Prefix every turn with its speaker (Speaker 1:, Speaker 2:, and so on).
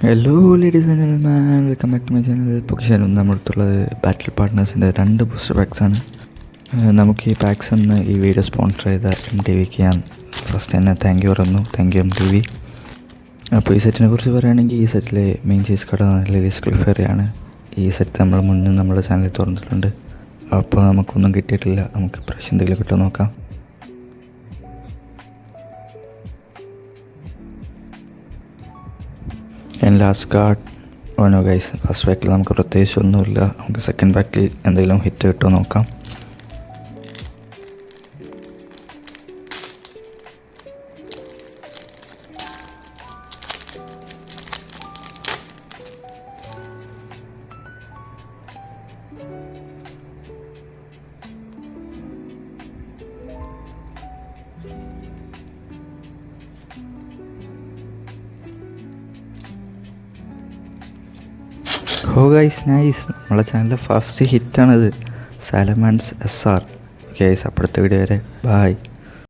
Speaker 1: Hello ladies and gentleman, welcome back to my channel. പൊക്കിശാലും നമ്മുടെ അടുത്തുള്ളത് ബാറ്റിൽ പാർട്ട്നേഴ്സിൻ്റെ 2 ബൂസ്റ്റർ പാക്സാണ്. നമുക്ക് ഈ പാക്സ് എന്ന് ഈ വീഡിയോ സ്പോൺസർ ചെയ്ത MTVക്ക് ഞാൻ ഫസ്റ്റ് തന്നെ താങ്ക് യു പറയുന്നു. Thank you MTV. അപ്പോൾ ഈ സെറ്റിനെ കുറിച്ച് പറയുകയാണെങ്കിൽ ഈ സെറ്റിലെ മെയിൻ ചേസ് കട ലിലീസ് ക്ലിഫേറിയാണ്. ഈ സെറ്റ് നമ്മൾ മുന്നേ നമ്മുടെ ചാനലിൽ തുറന്നിട്ടുണ്ട്. അപ്പോൾ നമുക്കൊന്നും കിട്ടിയിട്ടില്ല. നമുക്ക് ഇപ്രാവശ്യം എന്തെങ്കിലും കിട്ടുമോ നോക്കാം. ആൻഡ് ലാസ്റ്റ് കാർഡ് ഓനോ ഗൈസ്. ഫസ്റ്റ് പാക്കിൽ നമുക്ക് പ്രത്യേകിച്ച് ഒന്നുമില്ല. നമുക്ക് സെക്കൻഡ് പാക്കിൽ എന്തെങ്കിലും ഹിറ്റ് കിട്ടുമോ നോക്കാം. ഓ ഗൈസ്, നൈസ്. നമ്മളെ ചാനലിലെ ഫസ്റ്റ് ഹിറ്റാണിത്. സാലമാൻസ് SR. ഗൈസ്, അപ്പോഴത്തെ വീഡിയോ വരെ ബൈ.